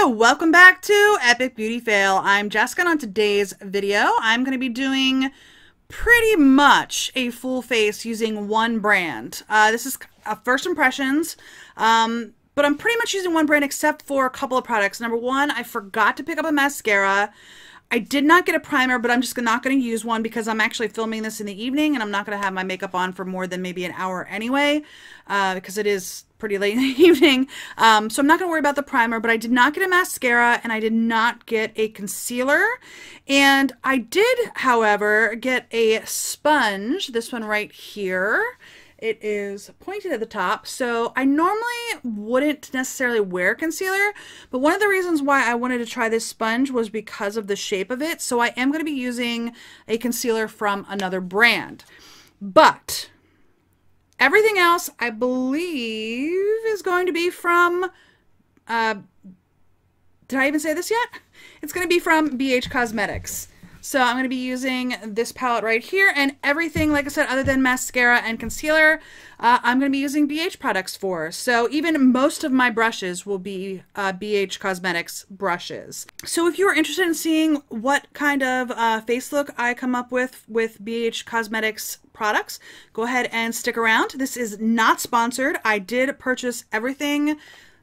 Welcome back to Epic Beauty Fail. I'm Jessica, and on today's video, I'm going to be doing pretty much a full face using one brand. This is first impressions, but I'm pretty much using one brand except for a couple of products. Number one, I forgot to pick up a mascara. I did not get a primer, but I'm just not going to use one because I'm actually filming this in the evening and I'm not going to have my makeup on for more than maybe an hour anyway, because it is pretty late in the evening. So I'm not going to worry about the primer, but I did not get a mascara and I did not get a concealer. And I did, however, get a sponge, this one right here. It is pointed at the top, so I normally wouldn't necessarily wear concealer, but one of the reasons why I wanted to try this sponge was because of the shape of it, so I am going to be using a concealer from another brand. But everything else, I believe, is going to be from, did I even say this yet? It's going to be from BH Cosmetics. So I'm going to be using this palette right here, and everything, like I said, other than mascara and concealer, I'm going to be using BH products for. So even most of my brushes will be BH Cosmetics brushes. So if you are interested in seeing what kind of face look I come up with BH Cosmetics products, go ahead and stick around. This is not sponsored. I did purchase everything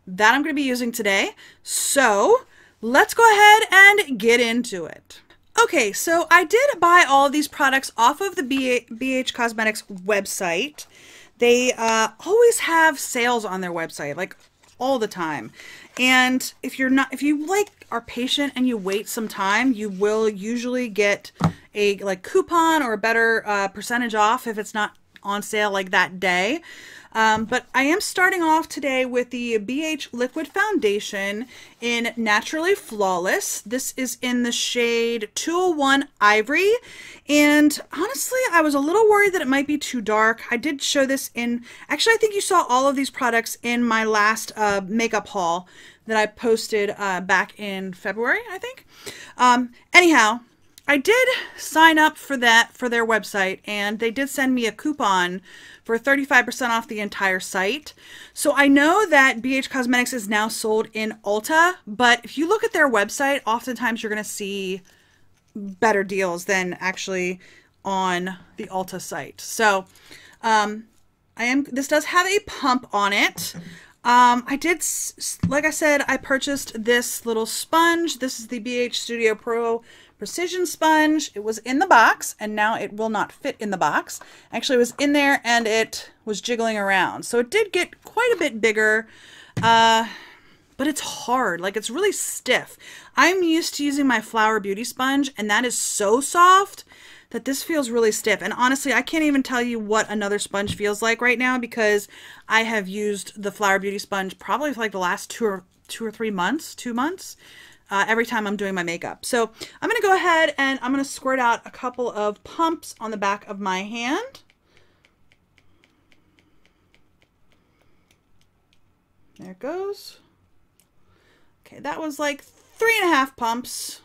that I'm going to be using today. So let's go ahead and get into it. Okay, so I did buy all of these products off of the BH Cosmetics website. They always have sales on their website, like all the time. And if you like are patient and you wait some time, you will usually get a coupon or a better percentage off if it's not on sale like that day. But I am starting off today with the BH Liquid Foundation in Naturally Flawless. This is in the shade 201 Ivory. And honestly, I was a little worried that it might be too dark. I did show this in, actually I think you saw all of these products in my last makeup haul that I posted back in February, I think. Anyhow, I did sign up for their website, and they did send me a coupon for 35% off the entire site. So I know that BH Cosmetics is now sold in Ulta, but if you look at their website, oftentimes you're going to see better deals than actually on the Ulta site. So this does have a pump on it. I did, like I said, I purchased this little sponge. This is the BH Studio Pro Precision Sponge. It was in the box, and now it will not fit in the box. Actually, it was in there, and it was jiggling around. So it did get quite a bit bigger, but it's hard. Like, it's really stiff. I'm used to using my Flower Beauty sponge, and that is so soft that this feels really stiff. And honestly, I can't even tell you what another sponge feels like right now because I have used the Flower Beauty sponge probably for like the last two or 3 months, 2 months, every time I'm doing my makeup. So I'm going to go ahead and I'm going to squirt out a couple of pumps on the back of my hand. There it goes. Okay, that was like 3.5 pumps.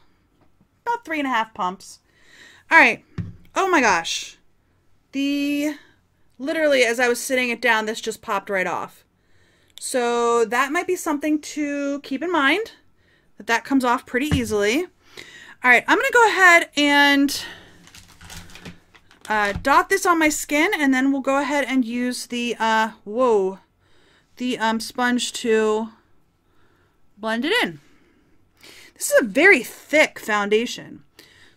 About 3.5 pumps. All right. Oh my gosh. Literally as I was sitting it down, this just popped right off. So that might be something to keep in mind, that comes off pretty easily. All right, I'm going to go ahead and dot this on my skin, and then we'll go ahead and use the, sponge to blend it in. This is a very thick foundation.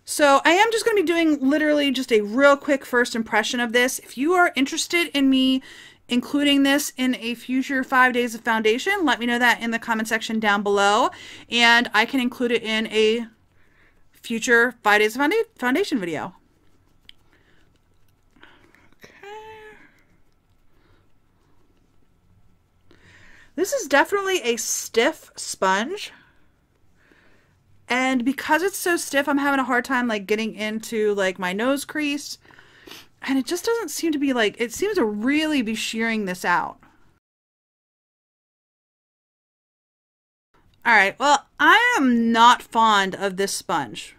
So I am just going to be doing literally just a real quick first impression of this. If you are interested in me including this in a future 5 days of foundation, let me know that in the comment section down below, and I can include it in a future 5 days of foundation video. Okay. This is definitely a stiff sponge. And because it's so stiff, I'm having a hard time like getting into like my nose crease. And it just doesn't seem to be like, it seems to really be shearing this out. All right, well, I am not fond of this sponge.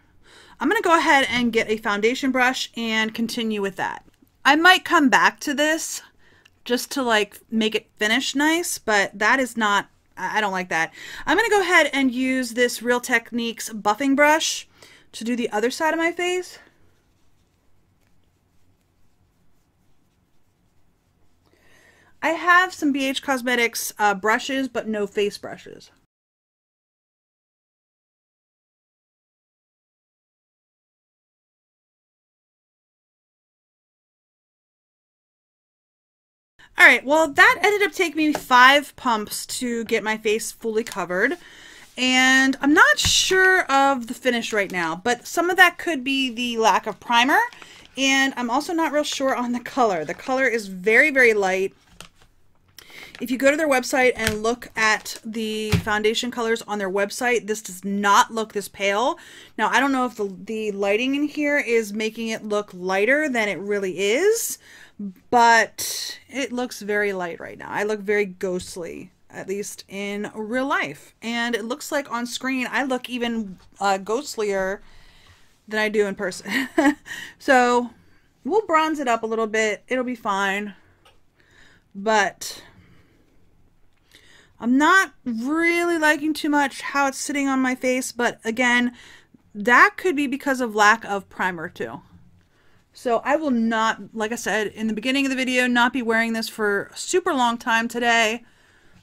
I'm going to go ahead and get a foundation brush and continue with that. I might come back to this just to like make it finish nice, but that is not I don't like that. I'm going to go ahead and use this Real Techniques buffing brush to do the other side of my face. I have some BH Cosmetics brushes, but no face brushes. All right, well, that ended up taking me 5 pumps to get my face fully covered. And I'm not sure of the finish right now, but some of that could be the lack of primer. And I'm also not real sure on the color. The color is very, very light. If you go to their website and look at the foundation colors on their website, this does not look this pale. Now, I don't know if the lighting in here is making it look lighter than it really is, but it looks very light right now. I look very ghostly, at least in real life. And it looks like on screen, I look even ghostlier than I do in person. So we'll bronze it up a little bit. It'll be fine. But I'm not really liking too much how it's sitting on my face. But again, that could be because of lack of primer too. So I will not, like I said in the beginning of the video, not be wearing this for a super long time today.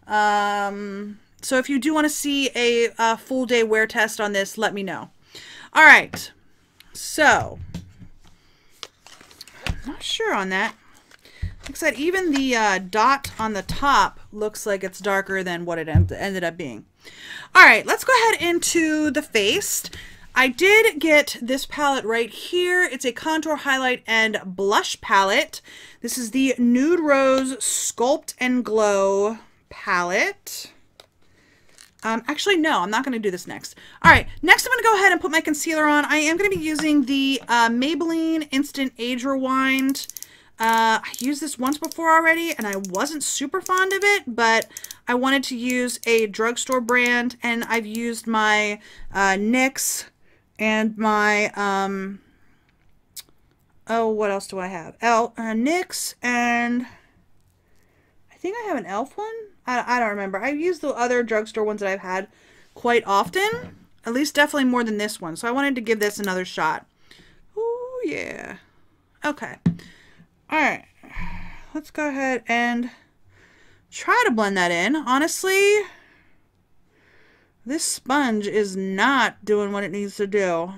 So if you do want to see a full day wear test on this, let me know. All right. So I'm not sure on that. Like I said, even the dot on the top looks like it's darker than what it ended up being. All right, let's go ahead into the face. I did get this palette right here. It's a contour, highlight, and blush palette. This is the Nude Rose Sculpt and Glow palette. Actually, no, I'm not going to do this next. All right, next I'm going to go ahead and put my concealer on. I am going to be using the Maybelline Instant Age Rewind. I used this once before already, and I wasn't super fond of it, but I wanted to use a drugstore brand, and I've used my NYX and my, oh, what else do I have? NYX, and I think I have an e.l.f. one. I don't remember. I've used the other drugstore ones that I've had quite often, at least definitely more than this one. So I wanted to give this another shot. Ooh, yeah. Okay. All right. Let's go ahead and try to blend that in. Honestly, this sponge is not doing what it needs to do.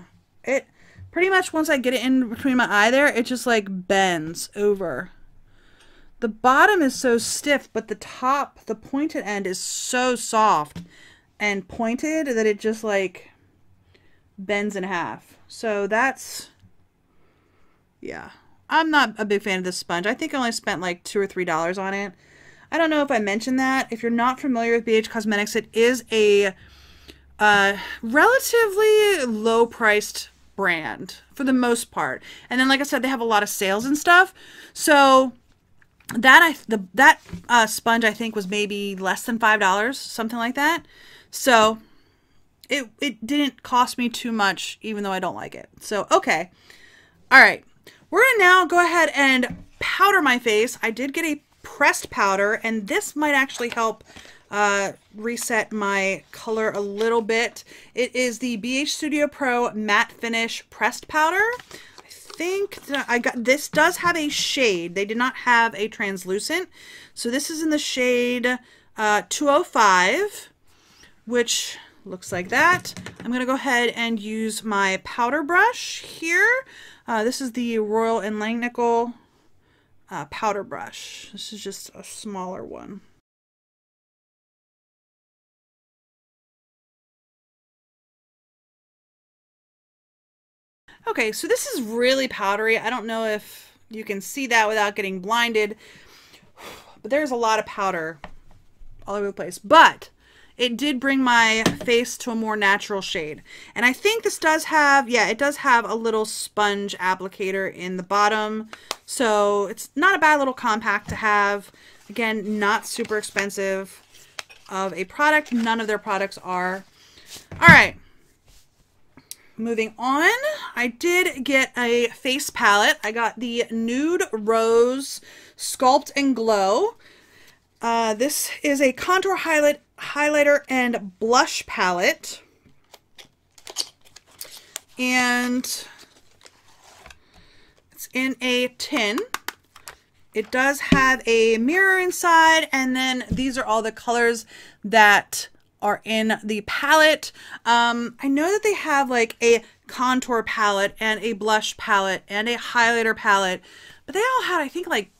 It pretty much, once I get it in between my eye there, it just like bends over. The bottom is so stiff, but the top, the pointed end is so soft and pointed that it just like bends in half. So that's, yeah. I'm not a big fan of this sponge. I think I only spent like $2 or $3 on it. I don't know if I mentioned that. If you're not familiar with BH Cosmetics, it is a relatively low-priced brand for the most part. And then, like I said, they have a lot of sales and stuff. So that sponge, I think, was maybe less than $5, something like that. So it didn't cost me too much, even though I don't like it. So, okay. All right. We're going to now go ahead and powder my face. I did get a pressed powder, and this might actually help reset my color a little bit. It is the BH Studio Pro Matte Finish Pressed Powder. I think that I got, this does have a shade. They did not have a translucent. So this is in the shade 205, which looks like that. I'm going to go ahead and use my powder brush here. This is the Royal & Langnickel powder brush. This is just a smaller one. Okay, so this is really powdery. I don't know if you can see that without getting blinded, but there's a lot of powder all over the place. But it did bring my face to a more natural shade. And I think this does have, yeah, it does have a little sponge applicator in the bottom. So it's not a bad little compact to have. Again, not super expensive of a product. None of their products are. All right. Moving on, I did get a face palette. I got the Nude Rose Sculpt and Glow. This is a contour, highlighter and blush palette. And it's in a tin. It does have a mirror inside, and then these are all the colors that are in the palette. I know that they have like a contour palette and a blush palette and a highlighter palette, but they all had, I think, like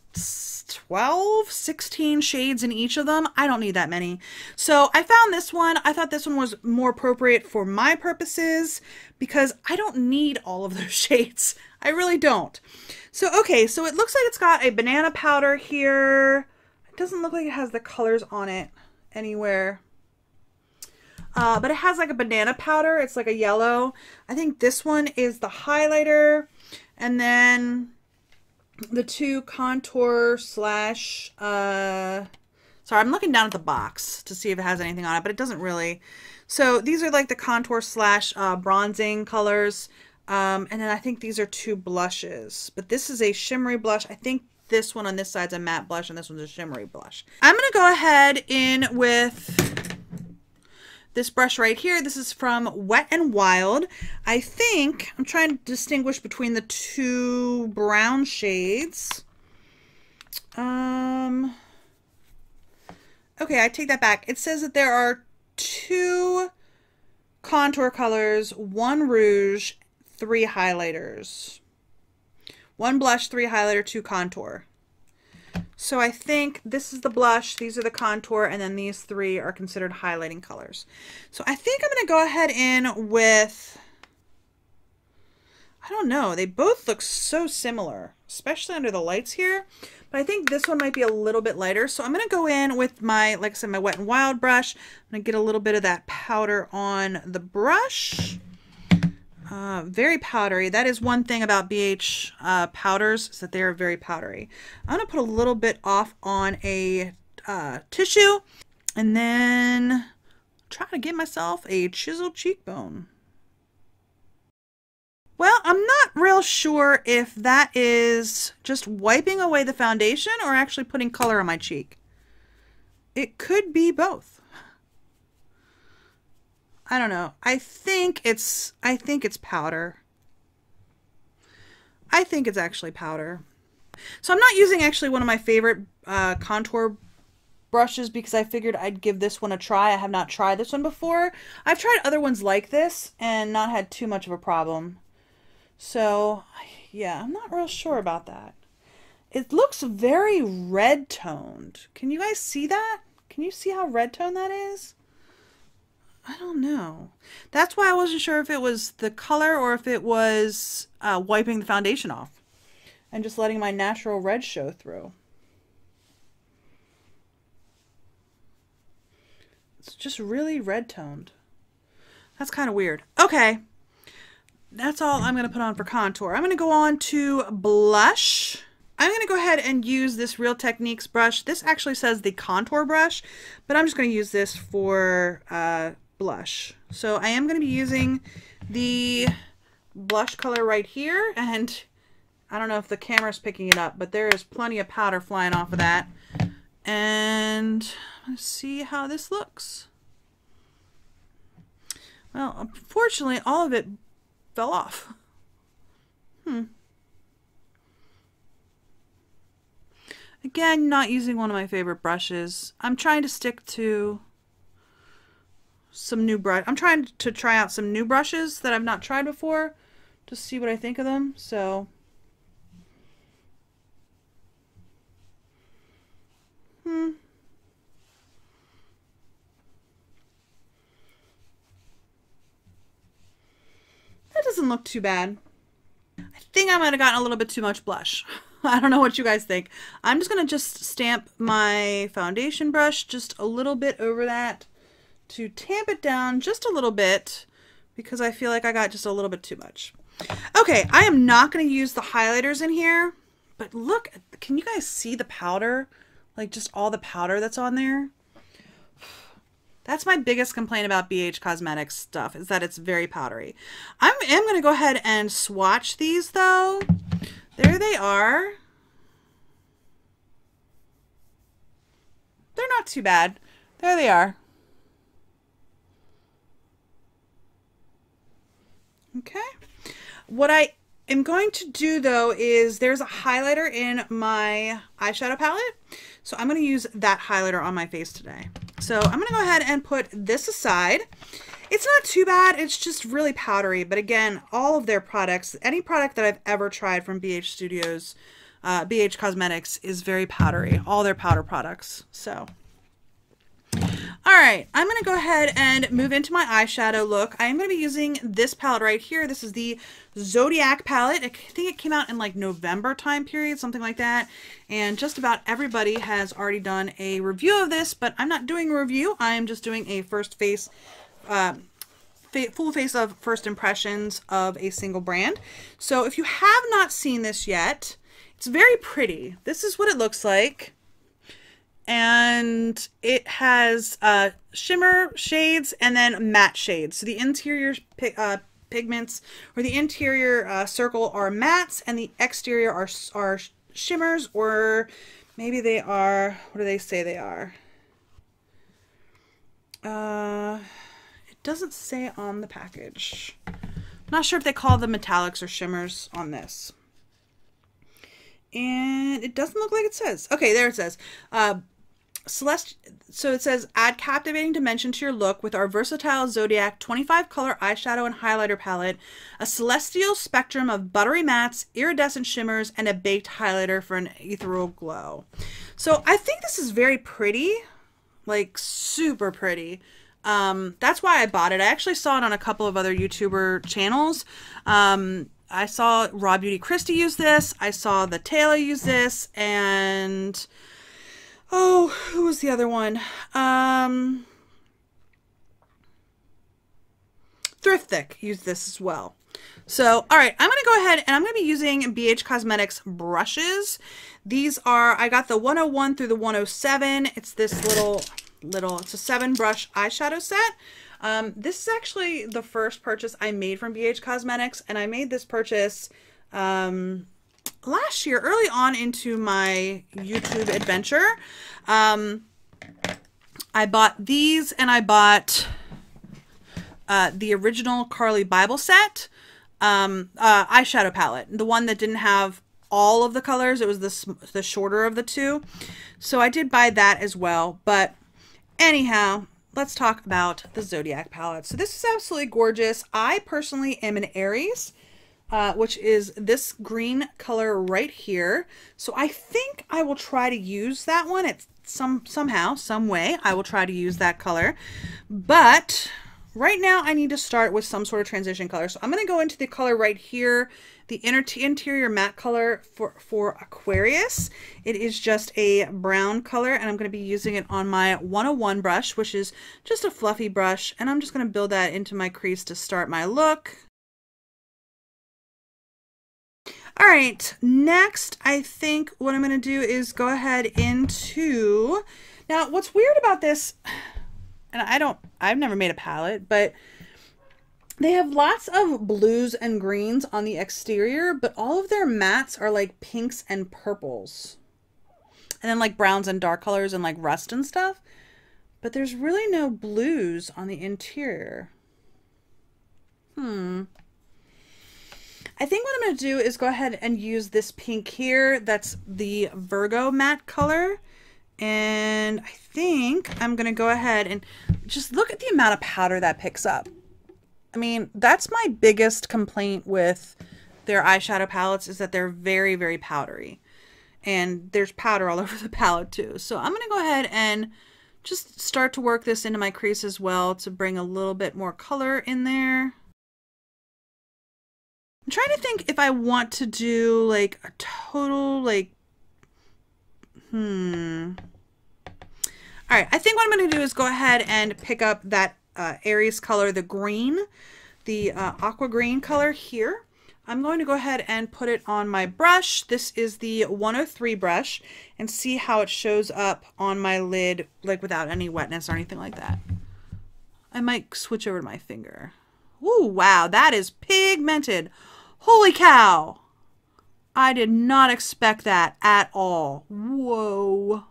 12, 16 shades in each of them. I don't need that many. So I found this one. I thought this one was more appropriate for my purposes because I don't need all of those shades. I really don't. So, okay, so it looks like it's got a banana powder here. It doesn't look like it has the colors on it anywhere. But it has like a banana powder. It's like a yellow. I think this one is the highlighter. And then the two contour slash, sorry, I'm looking down at the box to see if it has anything on it, but it doesn't really. So these are like the contour slash bronzing colors. And then I think these are two blushes, but this is a shimmery blush. I think this one on this side's a matte blush and this one's a shimmery blush. I'm going to go ahead in with this brush right here. This is from Wet n Wild. I think I'm trying to distinguish between the two brown shades. Okay, I take that back. It says that there are two contour colors, one rouge, 3 highlighters. 1 blush, 3 highlighter, 2 contour. So I think this is the blush, these are the contour, and then these 3 are considered highlighting colors. So I think I'm going to go ahead in with, I don't know, they both look so similar, especially under the lights here. But I think this one might be a little bit lighter. So I'm going to go in with my, like I said, my Wet n Wild brush. I'm going to get a little bit of that powder on the brush. Very powdery. That is one thing about BH powders, is that they are very powdery. I'm going to put a little bit off on a tissue and then try to give myself a chiseled cheekbone. Well, I'm not real sure if that is just wiping away the foundation or actually putting color on my cheek. It could be both. I don't know. I think it's powder. I think it's actually powder. So I'm not using actually one of my favorite contour brushes because I figured I'd give this one a try. I have not tried this one before. I've tried other ones like this and not had too much of a problem. So yeah, I'm not real sure about that. It looks very red toned. Can you guys see that? Can you see how red toned that is? I don't know. That's why I wasn't sure if it was the color or if it was wiping the foundation off and just letting my natural red show through. It's just really red toned. That's kind of weird. Okay. That's all I'm going to put on for contour. I'm going to go on to blush. I'm going to go ahead and use this Real Techniques brush. This actually says the contour brush, but I'm just going to use this for blush. So I am going to be using the blush color right here, and I don't know if the camera's picking it up, but there is plenty of powder flying off of that. And let's see how this looks. Well, unfortunately, all of it fell off. Again, not using one of my favorite brushes. I'm trying to stick to some new brush. I'm trying to try out some new brushes that I've not tried before to see what I think of them. So that doesn't look too bad. I think I might have gotten a little bit too much blush. I don't know what you guys think. I'm just going to just stamp my foundation brush just a little bit over that to tamp it down just a little bit because I feel like I got just a little bit too much. Okay, I am not going to use the highlighters in here, but look, can you guys see the powder? Like just all the powder that's on there? That's my biggest complaint about BH Cosmetics stuff, is that it's very powdery. I am going to go ahead and swatch these though. There they are. They're not too bad. There they are. Okay. What I am going to do though is there's a highlighter in my eyeshadow palette. So I'm going to use that highlighter on my face today. So I'm going to go ahead and put this aside. It's not too bad. It's just really powdery. But again, all of their products, any product that I've ever tried from BH Studios, BH Cosmetics is very powdery. All their powder products. So, all right, I'm going to go ahead and move into my eyeshadow look. I'm going to be using this palette right here. This is the Zodiac palette. I think it came out in like November time period, something like that. And just about everybody has already done a review of this, but I'm not doing a review. I am just doing a full face of first impressions of a single brand. So if you have not seen this yet, it's very pretty. This is what it looks like. And it has shimmer shades and then matte shades. So the interior pigments or the interior circle are mattes and the exterior are shimmers, or maybe they are, what do they say they are? It doesn't say on the package. I'm not sure if they call them metallics or shimmers on this. And it doesn't look like it says. Okay, there it says. So it says, add captivating dimension to your look with our versatile Zodiac 25 color eyeshadow and highlighter palette, a celestial spectrum of buttery mattes, iridescent shimmers, and a baked highlighter for an ethereal glow. So I think this is very pretty, like super pretty. That's why I bought it. I actually saw it on a couple of other YouTuber channels. I saw Raw Beauty Christy use this. I saw the Taylor use this, and oh, who was the other one? Thriftic used this as well. So, all right, I'm going to go ahead and I'm going to be using BH Cosmetics brushes. These are, I got the 101 through the 107. It's this little, it's a 7 brush eyeshadow set. This is actually the first purchase I made from BH Cosmetics, and I made this purchase last year, early on into my YouTube adventure. I bought these, and I bought the original Carly Bible set eyeshadow palette, the one that didn't have all of the colors. It was the shorter of the two. So I did buy that as well. But anyhow, let's talk about the Zodiac palette. So this is absolutely gorgeous. I personally am an Aries, which is this green color right here. So I think I will try to use that one. It's somehow, some way, I will try to use that color. But right now I need to start with some sort of transition color. So I'm going to go into the color right here, the interior matte color for Aquarius. It is just a brown color, and I'm going to be using it on my 101 brush, which is just a fluffy brush. And I'm just going to build that into my crease to start my look. All right, next I think what I'm going to do is go ahead into, now what's weird about this, and I've never made a palette, but they have lots of blues and greens on the exterior, but all of their mattes are like pinks and purples. And then like browns and dark colors and like rust and stuff. But there's really no blues on the interior. I think what I'm going to do is go ahead and use this pink here. That's the Virgo matte color. And I think I'm going to go ahead and just look at the amount of powder that picks up. I mean, that's my biggest complaint with their eyeshadow palettes, is that they're very, very powdery. And there's powder all over the palette too. So I'm going to go ahead and just start to work this into my crease as well to bring a little bit more color in there. I'm trying to think if I want to do like a total like, all right, I think what I'm going to do is go ahead and pick up that Aries color, the green, the aqua green color here. I'm going to go ahead and put it on my brush. This is the 103 brush, and see how it shows up on my lid, like without any wetness or anything like that. I might switch over to my finger. Ooh, wow, that is pigmented. Holy cow! I did not expect that at all. Whoa.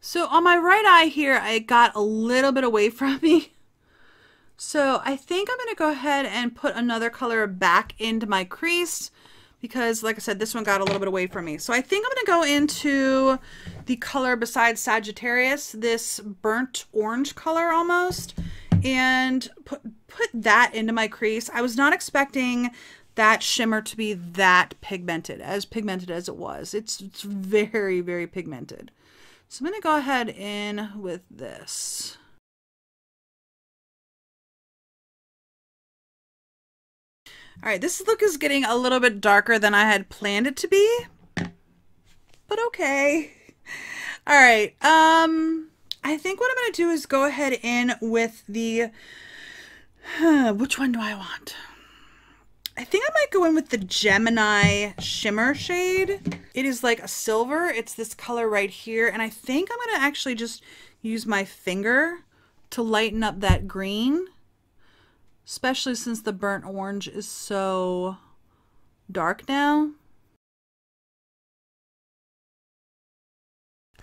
So on my right eye here, I got a little bit away from me. So I think I'm going to go ahead and put another color back into my crease because, like I said, this one got a little bit away from me. So I think I'm going to go into the color besides Sagittarius, this burnt orange color almost, and put that into my crease. I was not expecting that shimmer to be that pigmented as it was. It's very, very pigmented. So I'm going to go ahead in with this. All right, this look is getting a little bit darker than I had planned it to be, but okay. All right, I think what I'm going to do is go ahead in with the, which one do I want? I think I might go in with the Gemini shimmer shade. It is like a silver. It's this color right here, and I think I'm going to actually just use my finger to lighten up that green. Especially since the burnt orange is so dark now.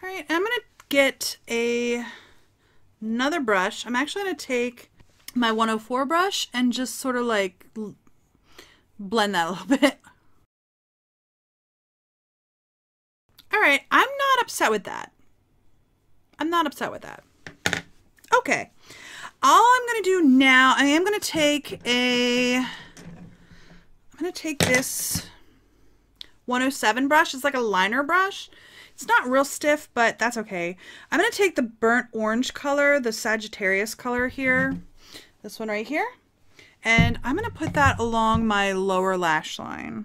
All right, I'm gonna get another brush. I'm actually gonna take my 104 brush and just sort of like blend that a little bit. All right, I'm not upset with that. I'm not upset with that. Okay. All I'm going to do now, I am going to take this 107 brush. It's like a liner brush. It's not real stiff, but that's okay. I'm going to take the burnt orange color, the Sagittarius color here, this one right here, and I'm going to put that along my lower lash line.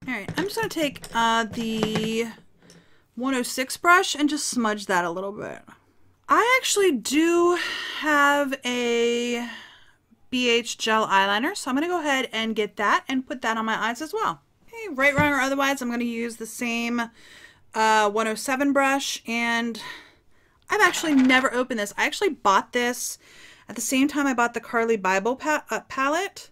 All right, I'm just going to take the 106 brush and just smudge that a little bit. I actually do have a BH gel eyeliner, so I'm going to go ahead and get that and put that on my eyes as well. Okay, right, wrong, or otherwise, I'm going to use the same 107 brush, and I've actually never opened this. I actually bought this at the same time I bought the Carly Bible palette,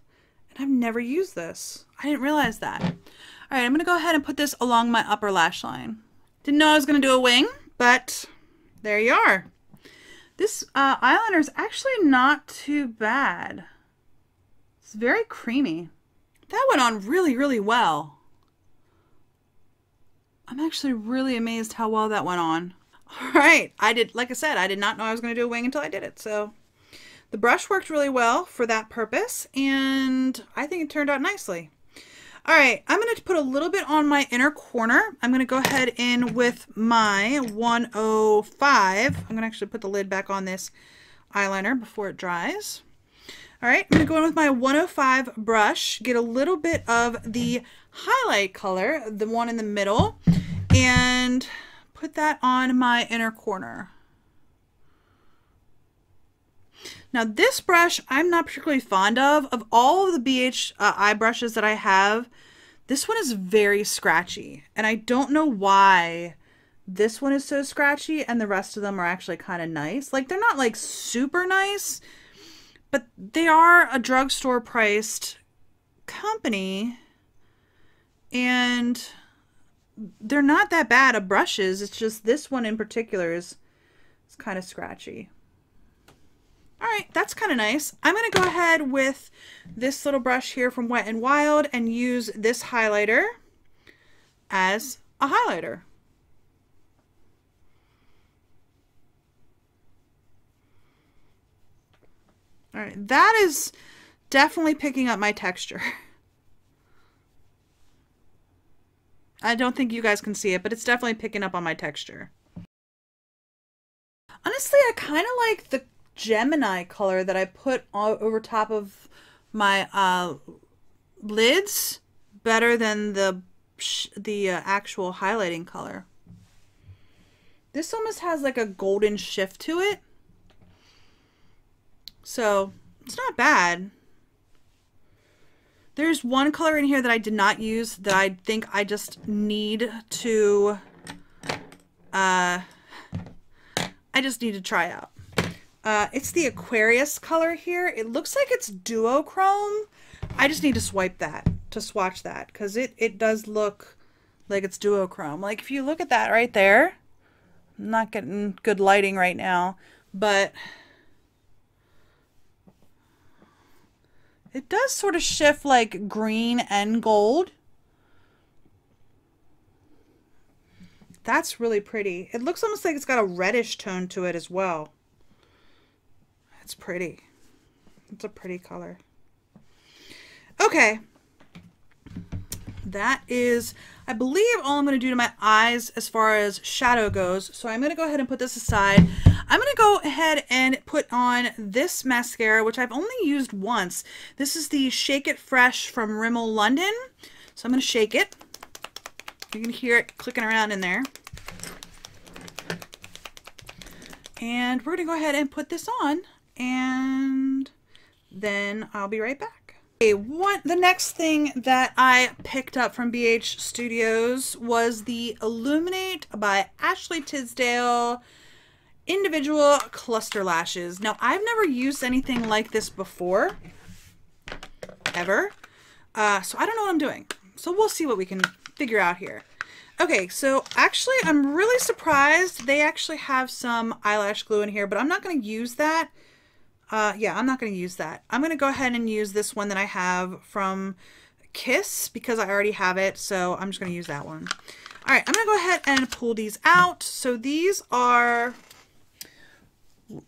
and I've never used this. I didn't realize that. All right, I'm going to go ahead and put this along my upper lash line. Didn't know I was going to do a wing, but there you are. This eyeliner is actually not too bad. It's very creamy. That went on really, really well. I'm actually really amazed how well that went on. All right, like I said, I did not know I was going to do a wing until I did it. So the brush worked really well for that purpose, and I think it turned out nicely. All right, I'm going to put a little bit on my inner corner. I'm going to go ahead in with my 105. I'm going to actually put the lid back on this eyeliner before it dries. All right, I'm going to go in with my 105 brush, get a little bit of the highlight color, the one in the middle, and put that on my inner corner. Now this brush I'm not particularly fond of. Of all of the BH eye brushes that I have, this one is very scratchy. And I don't know why this one is so scratchy and the rest of them are actually kind of nice. Like, they're not like super nice, but they are a drugstore priced company. And they're not that bad of brushes. It's just this one in particular is kind of scratchy. All right, that's kind of nice. I'm going to go ahead with this little brush here from Wet n Wild and use this highlighter as a highlighter. All right, that is definitely picking up my texture. I don't think you guys can see it, but it's definitely picking up on my texture. Honestly, I kind of like the Gemini color that I put over top of my lids better than the actual highlighting color. This almost has like a golden shift to it, so it's not bad. There's one color in here that I did not use that I think I just need to I just need to try out. It's the Aquarius color here. It looks like it's duochrome. I just need to swipe that. to swatch that because it does look like it's duochrome. Like if you look at that right there, I'm not getting good lighting right now, but it does sort of shift like green and gold. That's really pretty. It looks almost like it's got a reddish tone to it as well. It's pretty. It's a pretty color. Okay. That is, I believe, all I'm going to do to my eyes as far as shadow goes. So I'm going to go ahead and put this aside. I'm going to go ahead and put on this mascara, which I've only used once. This is the Shake It Fresh from Rimmel London. So I'm going to shake it. You can hear it clicking around in there. And we're going to go ahead and put this on, and then I'll be right back. Okay, the next thing that I picked up from BH Studios was the Illuminate by Ashley Tisdale individual cluster lashes. Now, I've never used anything like this before, ever, so I don't know what I'm doing. So we'll see what we can figure out here. Okay, so actually I'm really surprised they actually have some eyelash glue in here, but I'm not going to use that. Yeah, I'm not going to use that. I'm going to go ahead and use this one that I have from Kiss because I already have it, so I'm just going to use that one. All right, I'm going to go ahead and pull these out. So these are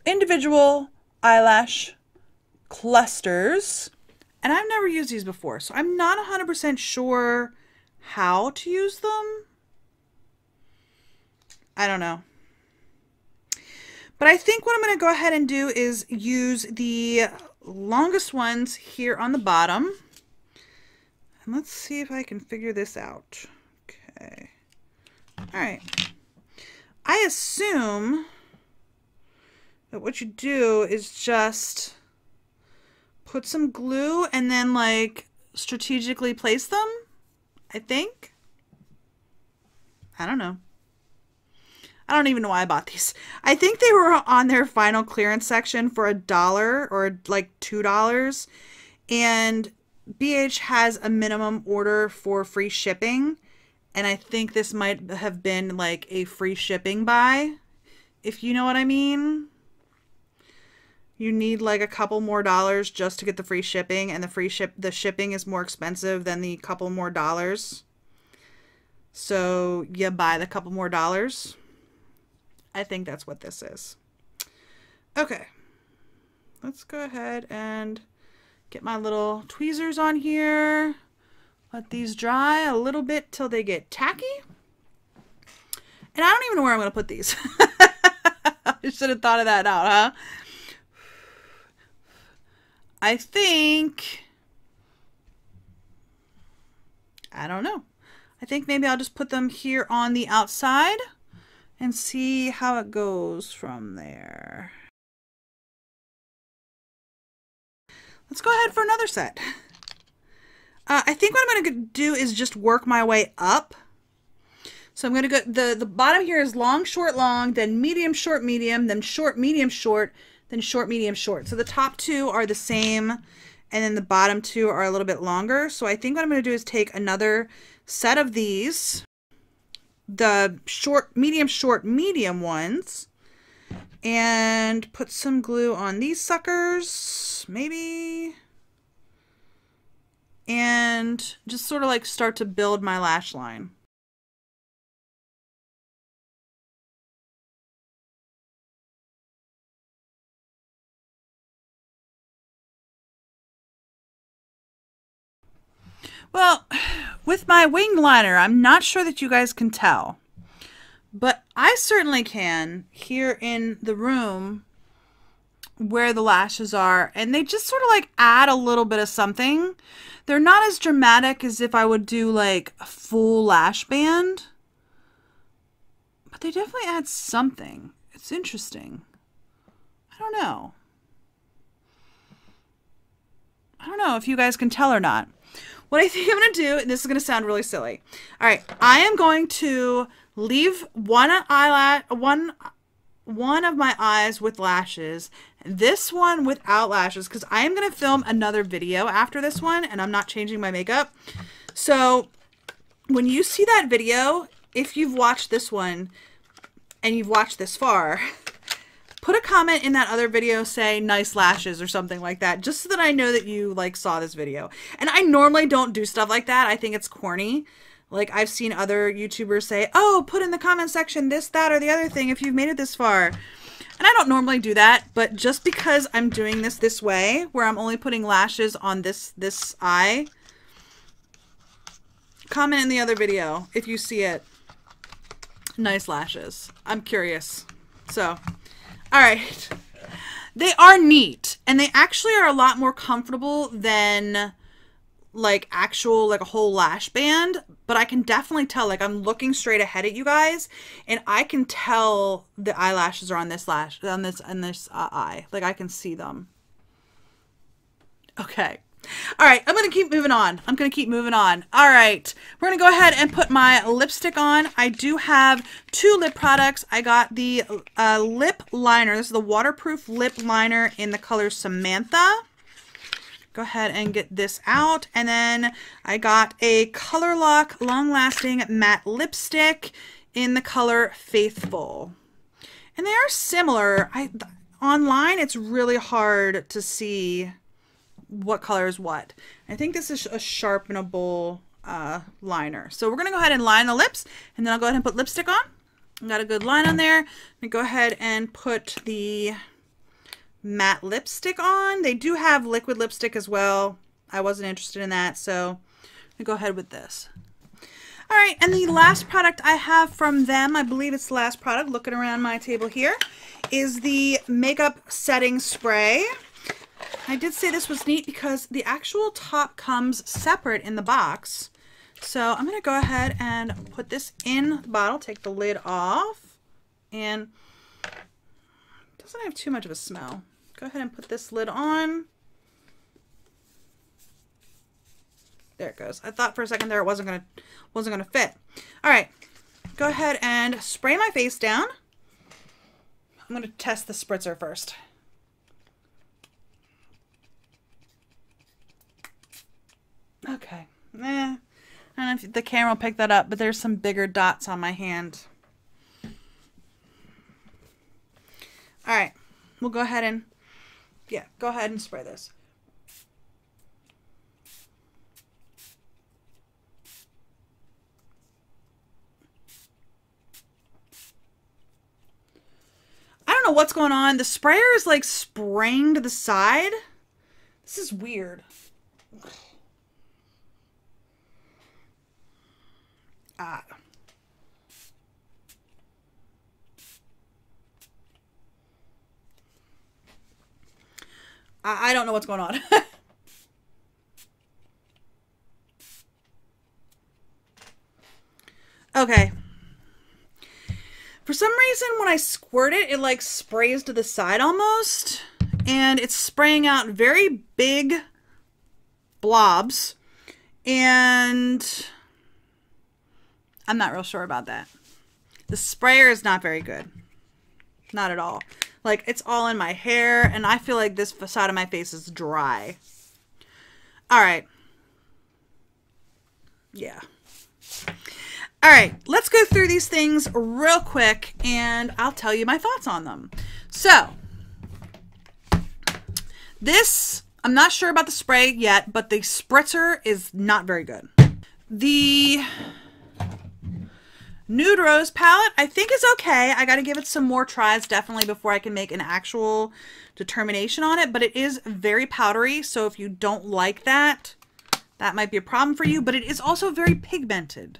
individual eyelash clusters, and I've never used these before, so I'm not 100% sure how to use them. I don't know. But I think what I'm going to go ahead and do is use the longest ones here on the bottom. And let's see if I can figure this out. Okay. All right. I assume that what you do is just put some glue and then like strategically place them, I think. I don't know. I don't even know why I bought these. I think they were on their final clearance section for $1 or like $2. And BH has a minimum order for free shipping. And I think this might have been like a free shipping buy, if you know what I mean. You need like a couple more dollars just to get the free shipping, and the shipping is more expensive than the couple more dollars. So you buy the couple more dollars. I think that's what this is. Okay, let's go ahead and get my little tweezers on here. Let these dry a little bit till they get tacky. And I don't even know where I'm going to put these. I should have thought of that out, huh? I think, I don't know. I think maybe I'll just put them here on the outside and see how it goes from there. Let's go ahead for another set. I think what I'm going to do is just work my way up. So I'm going to go, the bottom here is long, short, long, then medium, short, medium, then short, medium, short, then short, medium, short. So the top two are the same, and then the bottom two are a little bit longer. So I think what I'm going to do is take another set of these, the short, medium ones, and put some glue on these suckers, maybe, and just sort of like start to build my lash line. Well, with my wing liner, I'm not sure that you guys can tell, but I certainly can here in the room where the lashes are, and they just sort of like add a little bit of something. They're not as dramatic as if I would do like a full lash band, but they definitely add something. It's interesting. I don't know. I don't know if you guys can tell or not. What I think I'm going to do, and this is going to sound really silly. All right, I am going to leave one of my eyes with lashes, this one without lashes, because I am going to film another video after this one, and I'm not changing my makeup. So when you see that video, if you've watched this one and you've watched this far, put a comment in that other video, say nice lashes or something like that, just so that I know that you like saw this video. And I normally don't do stuff like that. I think it's corny. Like, I've seen other YouTubers say, oh, put in the comment section this, that, or the other thing if you've made it this far. And I don't normally do that, but just because I'm doing this way, where I'm only putting lashes on this eye, comment in the other video if you see it. Nice lashes. I'm curious. So, all right. They are neat, and they actually are a lot more comfortable than like a whole lash band, but I can definitely tell, like, I'm looking straight ahead at you guys and I can tell the eyelashes are on this eye. Like, I can see them. Okay. All right, I'm going to keep moving on. All right, we're going to go ahead and put my lipstick on. I do have 2 lip products. I got the lip liner. This is the waterproof lip liner in the color Samantha. Go ahead and get this out. And then I got a Color Lock Long Lasting Matte Lipstick in the color Faithful. And they are similar. Online, it's really hard to see what color is what. I think this is a sharpenable liner. So we're going to go ahead and line the lips, and then I'll go ahead and put lipstick on. I got a good line on there. Let me go ahead and put the matte lipstick on. They do have liquid lipstick as well. I wasn't interested in that, so I'm going to go ahead with this. All right, and the last product I have from them, I believe it's the last product, looking around my table here, is the makeup setting spray. I did say this was neat because the actual top comes separate in the box. So I'm going to go ahead and put this in the bottle, take the lid off, and it doesn't have too much of a smell. Go ahead and put this lid on. There it goes. I thought for a second there it wasn't gonna fit. All right, go ahead and spray my face down. I'm gonna test the spritzer first. Okay. I don't know if the camera will pick that up, but there's some bigger dots on my hand. All right, we'll go ahead and, yeah, go ahead and spray this. I don't know what's going on. The sprayer is like spraying to the side. This is weird. I don't know what's going on. Okay. For some reason, when I squirt it, it like sprays to the side almost. And it's spraying out very big blobs. And I'm not real sure about that. The sprayer is not very good. Not at all. Like, it's all in my hair, and I feel like this side of my face is dry. All right. Yeah. All right, let's go through these things real quick, and I'll tell you my thoughts on them. So, this, I'm not sure about the spray yet, but the spritzer is not very good. The Nude Rose palette, I think is okay. I got to give it some more tries definitely before I can make an actual determination on it, but it is very powdery, so if you don't like that, that might be a problem for you, but it is also very pigmented.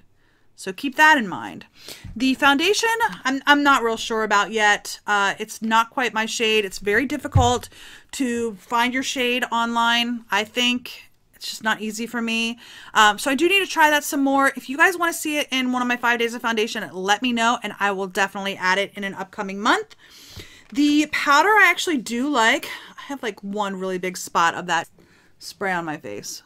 So keep that in mind. The foundation, I'm not real sure about yet. It's not quite my shade. It's very difficult to find your shade online, I think. It's just not easy for me. So I do need to try that some more. If you guys want to see it in one of my 5 days of foundation, let me know and I will definitely add it in an upcoming month. The powder I actually do like. I have like one really big spot of that spray on my face.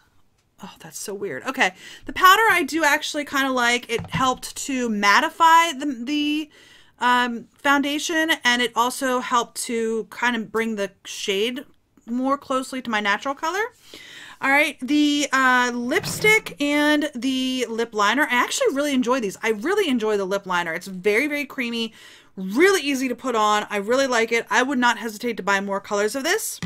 Oh, that's so weird. Okay, the powder I do actually kind of like. It helped to mattify the foundation, and it also helped to kind of bring the shade more closely to my natural color. All right, the lipstick and the lip liner. I actually really enjoy these. I really enjoy the lip liner. It's very, very creamy, really easy to put on. I really like it. I would not hesitate to buy more colors of this.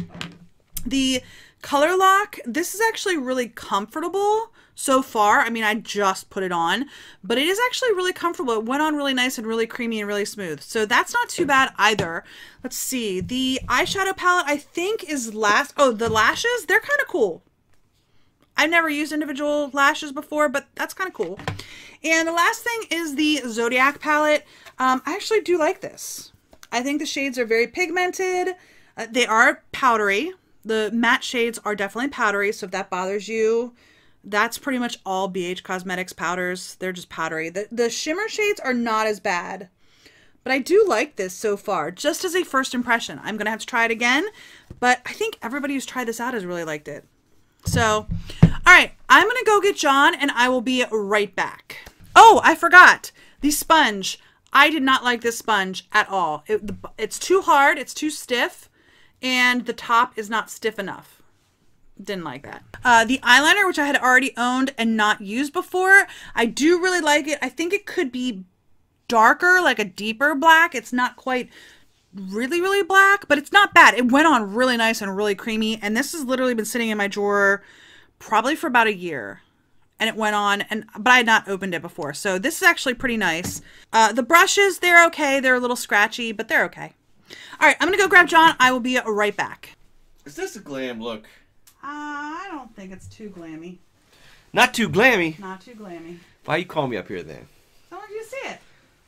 The Color Lock, this is actually really comfortable so far. I mean, I just put it on, but it is actually really comfortable. It went on really nice and really creamy and really smooth. So that's not too bad either. Let's see. The eyeshadow palette, I think, is last. Oh, the lashes, they're kind of cool. I've never used individual lashes before, but that's kind of cool. And the last thing is the Zodiac palette. I actually do like this. I think the shades are very pigmented. They are powdery. The matte shades are definitely powdery, so if that bothers you, that's pretty much all BH Cosmetics powders. They're just powdery. The shimmer shades are not as bad, but I do like this so far, just as a first impression. I'm going to have to try it again, but I think everybody who's tried this out has really liked it. So, all right, I'm going to go get John, and I will be right back. Oh, I forgot. The sponge. I did not like this sponge at all. It's too hard. It's too stiff. And the top is not stiff enough. Didn't like that. The eyeliner, which I had already owned and not used before, I do really like it. I think it could be darker, like a deeper black. It's not quite really, really black, but it's not bad. It went on really nice and really creamy. And this has literally been sitting in my drawer probably for about a year. And it went on, but I had not opened it before. So this is actually pretty nice. The brushes, they're okay. They're a little scratchy, but they're okay. All right, I'm going to go grab John. I will be right back. Is this a glam look? I don't think it's too glammy. Not too glammy? Not too glammy. Why you call me up here then? I want you to see it.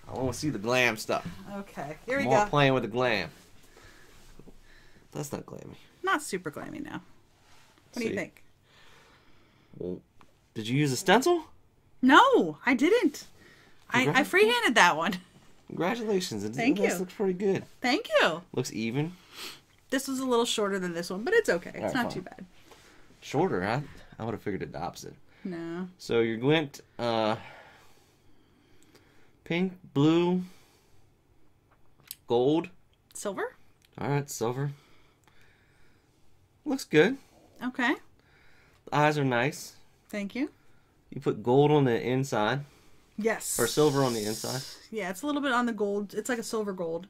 I want to see the glam stuff. Okay, here we More go. playing with the glam. That's not glammy. Not super glammy now. What do you think? Well, did you use a stencil? No, I didn't. I freehanded that one. Congratulations. Thank you. This looks pretty good. Thank you. Looks even. This was a little shorter than this one, but it's okay. It's not fine. too bad. Shorter? I would have figured it the opposite. No. So you went pink, blue, gold. Silver? All right, silver. Looks good. Okay. The eyes are nice. Thank you. You put gold on the inside. Yes. Or silver on the inside. Yeah, it's a little bit on the gold. It's like a silver gold.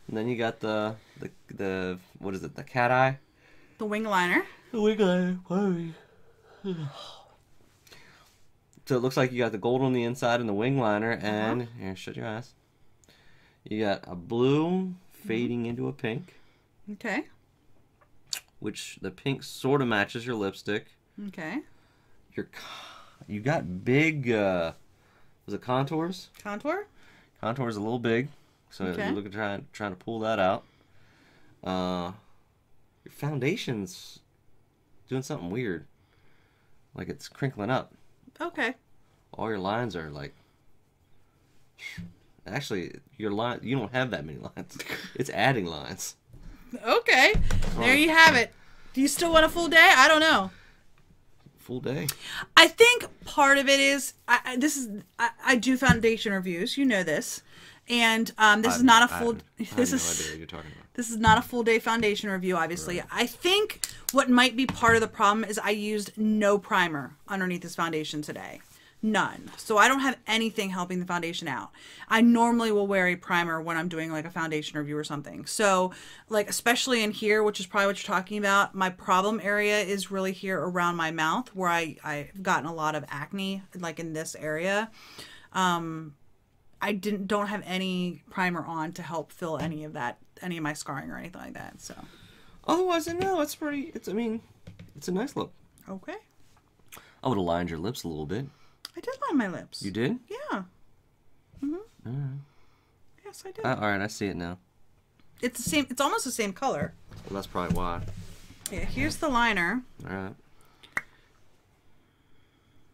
And then you got the what is it? The cat eye. The wing liner. The wing liner. So it looks like you got the gold on the inside and the wing liner, and here, shut your eyes. You got a blue fading into a pink. Okay. Which the pink sort of matches your lipstick. Okay. You got big. Was it contours? Contour? Contour's a little big, so you look at trying to pull that out. Your foundation's doing something weird, like it's crinkling up. Okay. All your lines are like. Actually, your line, you don't have that many lines. It's adding lines. Okay. There you have it. Do you still want a full day? I don't know. Full day. I think part of it is I do foundation reviews. You know this, and this is not a full. I have no idea what you're talking about. This is not a full day foundation review. Obviously, right. I think what might be part of the problem is I used no primer underneath this foundation today. None. So I don't have anything helping the foundation out. I normally will wear a primer when I'm doing like a foundation review or something. So like, especially in here, which is probably what you're talking about, my problem area is really here around my mouth where I've gotten a lot of acne, like in this area. I don't have any primer on to help fill any of my scarring or anything like that. So otherwise, no, it's pretty, it's a nice look. Okay. I would have lined your lips a little bit. I did line my lips. You did? Yeah. Mm-hmm. All right. Yes, I did. All right, I see it now. It's the same. It's almost the same color. Well, that's probably why. Yeah, here's the liner. All right.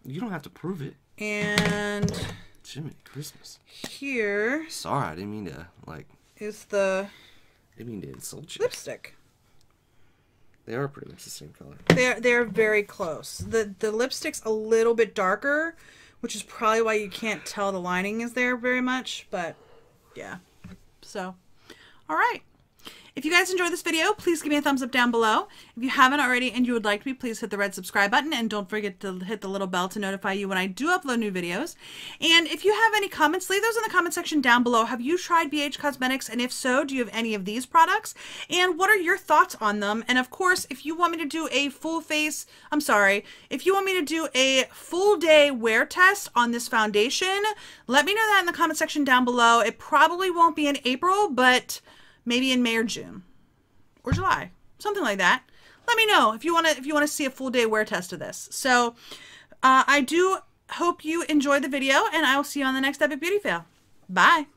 You don't have to prove it. And Jiminy Christmas. Here. Sorry, I didn't mean to, like. Is the. I didn't mean to insult you. Lipstick. They are pretty much the same color. They're very close. The lipstick's a little bit darker, which is probably why you can't tell the lining is there very much, but Yeah. So, all right. If you guys enjoyed this video, please give me a thumbs up down below. If you haven't already and you would like me, please hit the red subscribe button and don't forget to hit the little bell to notify you when I do upload new videos. And if you have any comments, leave those in the comment section down below. Have you tried BH Cosmetics? And if so, do you have any of these products? And what are your thoughts on them? And of course, if you want me to do a if you want me to do a full day wear test on this foundation, let me know that in the comment section down below. It probably won't be in April, but maybe in May or June or July, something like that. Let me know if you want to see a full day wear test of this. So I do hope you enjoyed the video, and I will see you on the next Epic Beauty Fail. Bye.